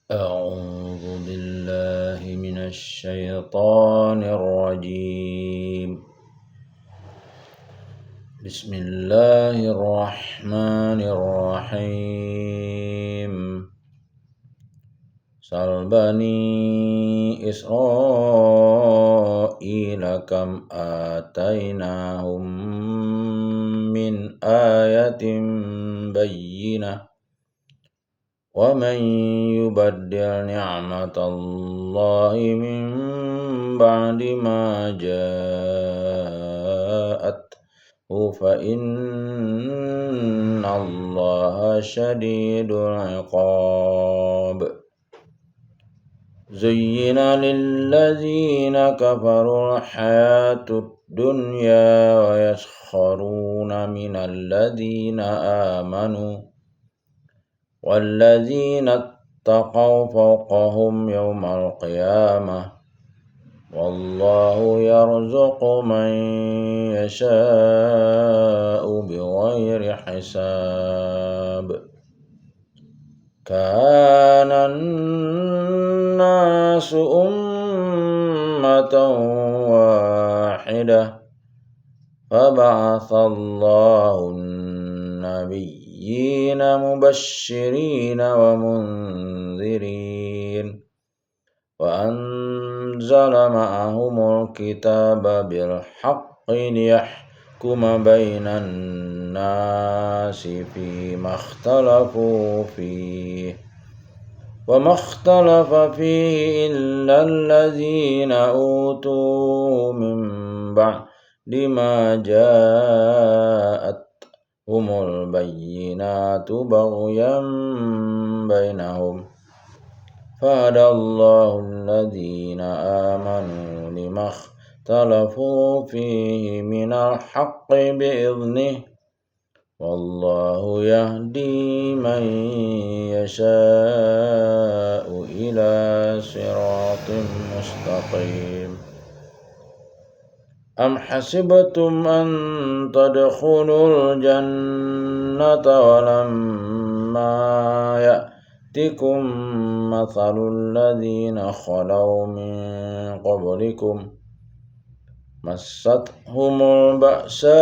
أعوذ بالله من الشيطان الرجيم. بسم الله الرحمن الرحيم. سل بني إسرائيل كم آتيناهم من آية بينة ومن يبدل نعمة الله من بعد ما جاءته فإن الله شديد العقاب. زين للذين كفروا الحياة الدنيا ويسخرون من الذين آمنوا والذين اتقوا فوقهم يوم القيامة والله يرزق من يشاء بغير حساب. كان الناس أمة واحدة فبعث الله النبيين مبشرين ومنذرين وأنزل معهم الكتاب بالحق ليحكم بين الناس فيما اختلفوا فيه وما اختلف فيه إلا الذين أوتوه من بعد ما جاءتهم البينات بغيا بينهم فهدى الله الذين آمنوا لما اختلفوا فيه من الحق بإذنه والله يهدي من يشاء إلى صراط مستقيم. أم حسبتم أن تدخلوا الجنة ولما يأتكم مثل الذين خلوا من قبلكم مستهم البأساء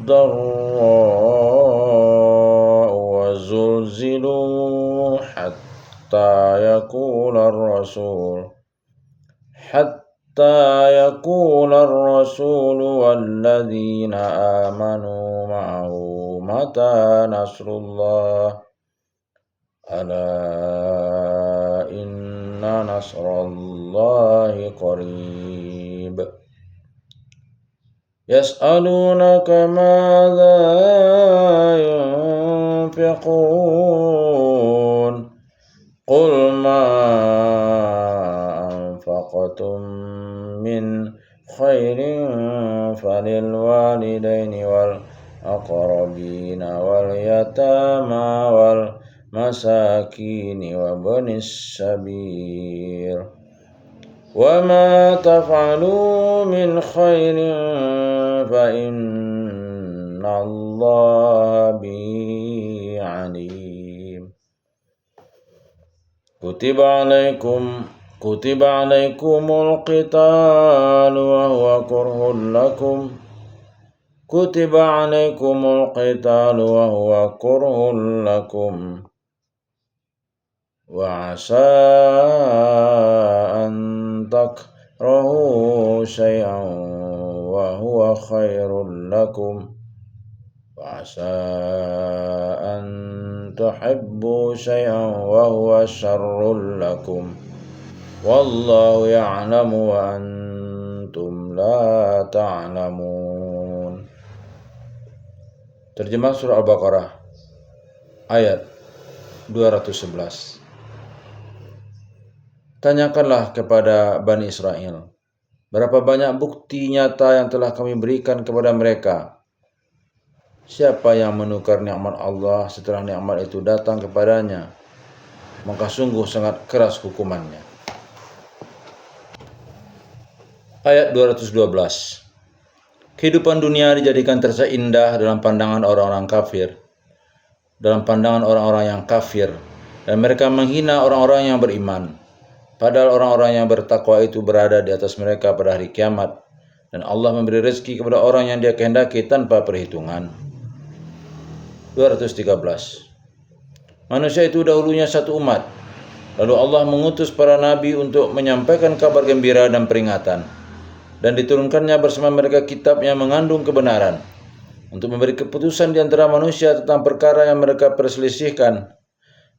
والضراء وزلزلوا حتى يقول الرسول والذين آمنوا معه متى نصر الله ألا إن نصر الله قريب. يسألونك ماذا ينفقون قل ما أنفقتم من خير فللوالدين والأقربين واليتامى والمساكين وابن السبيل وما تفعلوا من خير فإن الله به عليم. كتب عليكم القتال وهو كره لكم وعسى أن تكرهوا شيئا وهو خير لكم وعسى أن تحبوا شيئا وهو شر لكم والله يعلم وأنتم لا تعلمون. Terjemah surah Al-Baqarah ayat 211. Tanyakanlah kepada Bani Israel, berapa banyak bukti nyata yang telah kami berikan kepada mereka. Siapa yang menukar nikmat Allah setelah nikmat itu datang kepadanya, maka sungguh sangat keras hukumannya. Ayat 212. Kehidupan dunia dijadikan terasa indah dalam pandangan orang-orang kafir. dalam pandangan orang-orang yang kafir, dan mereka menghina orang-orang yang beriman. Padahal orang-orang yang bertakwa itu berada di atas mereka pada hari kiamat, dan Allah memberi rezeki kepada orang yang Dia kehendaki tanpa perhitungan. 213. Manusia itu dahulunya satu umat, lalu Allah mengutus para nabi untuk menyampaikan kabar gembira dan peringatan, dan diturunkannya bersama mereka kitab yang mengandung kebenaran, untuk memberi keputusan di antara manusia tentang perkara yang mereka perselisihkan,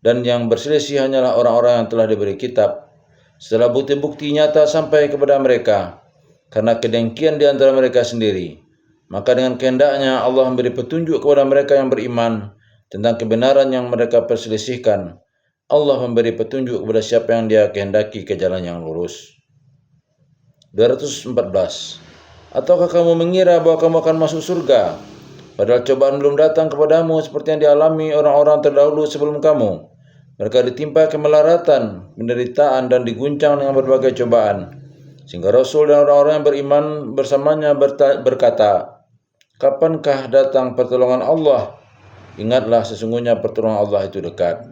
dan yang berselisih hanyalah orang-orang yang telah diberi kitab. Setelah bukti-bukti nyata sampai kepada mereka, karena kedengkian di antara mereka sendiri, maka dengan kehendaknya Allah memberi petunjuk kepada mereka yang beriman tentang kebenaran yang mereka perselisihkan. Allah memberi petunjuk kepada siapa yang Dia kehendaki ke jalan yang lurus. 214. Ataukah kamu mengira bahwa kamu akan masuk surga, padahal cobaan belum datang kepadamu seperti yang dialami orang-orang terdahulu sebelum kamu? Mereka ditimpa kemelaratan, penderitaan, dan diguncang dengan berbagai cobaan, sehingga Rasul dan orang-orang yang beriman bersamanya berkata, kapankah datang pertolongan Allah? Ingatlah, sesungguhnya pertolongan Allah itu dekat.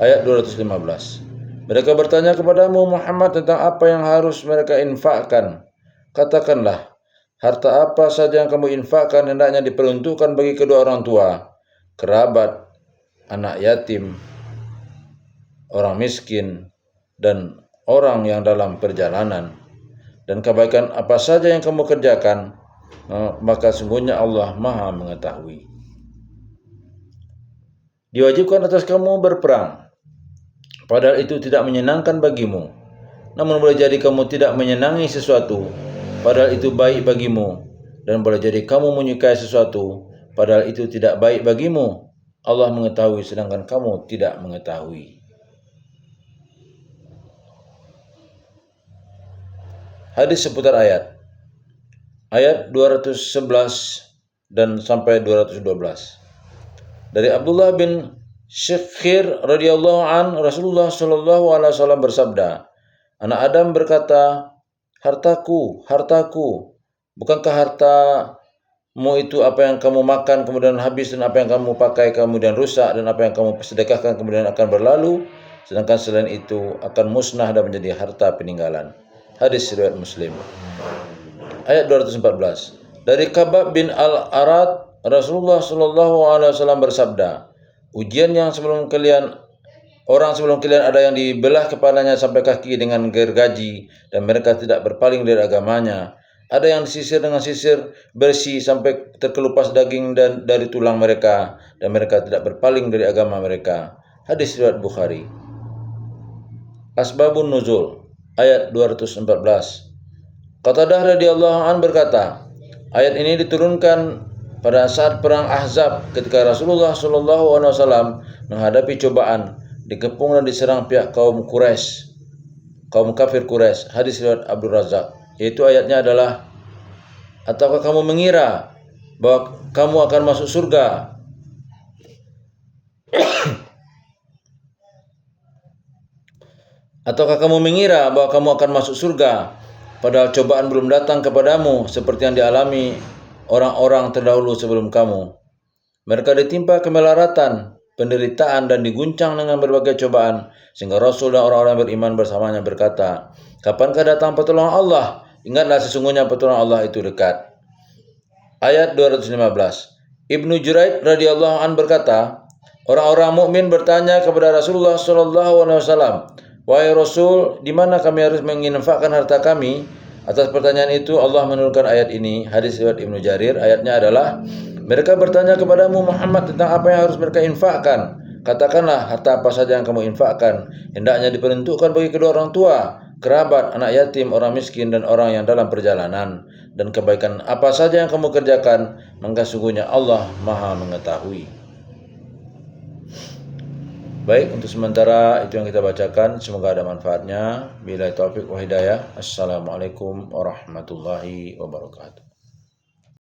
Ayat 215. Mereka bertanya kepadamu Muhammad tentang apa yang harus mereka infakkan. Katakanlah, harta apa saja yang kamu infakkan hendaknya diperuntukkan bagi kedua orang tua, kerabat, anak yatim, orang miskin, dan orang yang dalam perjalanan. Dan kebaikan apa saja yang kamu kerjakan, maka sungguhnya Allah Maha mengetahui. Diwajibkan atas kamu berperang, padahal itu tidak menyenangkan bagimu. Namun boleh jadi kamu tidak menyenangi sesuatu, padahal itu baik bagimu. Dan boleh jadi kamu menyukai sesuatu, padahal itu tidak baik bagimu. Allah mengetahui sedangkan kamu tidak mengetahui. Hadis seputar ayat. Ayat 211 dan sampai 212. Dari Abdullah bin Syekhir radhiyallahu an, Rasulullah sallallahu alaihi wasallam bersabda, anak Adam berkata, hartaku, hartaku, bukankah hartamu itu apa yang kamu makan kemudian habis, dan apa yang kamu pakai kemudian rusak, dan apa yang kamu sedekahkan kemudian akan berlalu, sedangkan selain itu akan musnah dan menjadi harta peninggalan. Hadis riwayat Muslim. Ayat 214. Dari Kabab bin Al-Arad, Rasulullah sallallahu alaihi wasallam bersabda, ujian yang sebelum kalian ada yang dibelah kepalanya sampai kaki dengan gergaji dan mereka tidak berpaling dari agamanya. Ada yang disisir dengan sisir bersih sampai terkelupas daging dan dari tulang mereka, dan mereka tidak berpaling dari agama mereka. Hadis riwayat Bukhari. Asbabun Nuzul. Ayat 214. Qatadah radhiyallahu an berkata, ayat ini diturunkan pada saat perang Ahzab ketika Rasulullah sallallahu alaihi wasallam menghadapi cobaan, dikepung dan diserang pihak kaum Quraisy, kaum kafir Quraisy. Hadis riwayat Abdul Razak. Yaitu ayatnya adalah, ataukah kamu mengira bahwa kamu akan masuk surga Ataukah kamu mengira bahwa kamu akan masuk surga, padahal cobaan belum datang kepadamu seperti yang dialami orang-orang terdahulu sebelum kamu. Mereka ditimpa kemelaratan, penderitaan, dan diguncang dengan berbagai cobaan, sehingga Rasul dan orang-orang yang beriman bersamanya berkata, kapankah datang pertolongan Allah? Ingatlah, sesungguhnya pertolongan Allah itu dekat. Ayat 215. Ibnu Juraid radhiyallahu an berkata, orang-orang mukmin bertanya kepada Rasulullah sallallahu alaihi wasallam, wahai Rasul, di mana kami harus menginfakkan harta kami? Atas pertanyaan itu Allah menurunkan ayat ini. Hadis riwayat Ibnu Jarir. Ayatnya adalah, mereka bertanya kepadamu Muhammad tentang apa yang harus mereka infakkan. Katakanlah, harta apa saja yang kamu infakkan hendaknya diperuntukkan bagi kedua orang tua, kerabat, anak yatim, orang miskin, dan orang yang dalam perjalanan. Dan kebaikan apa saja yang kamu kerjakan, maka sungguhnya Allah Maha mengetahui. Baik, untuk sementara itu yang kita bacakan. Semoga ada manfaatnya. Billahi taufiq wa hidayah. Assalamualaikum warahmatullahi wabarakatuh.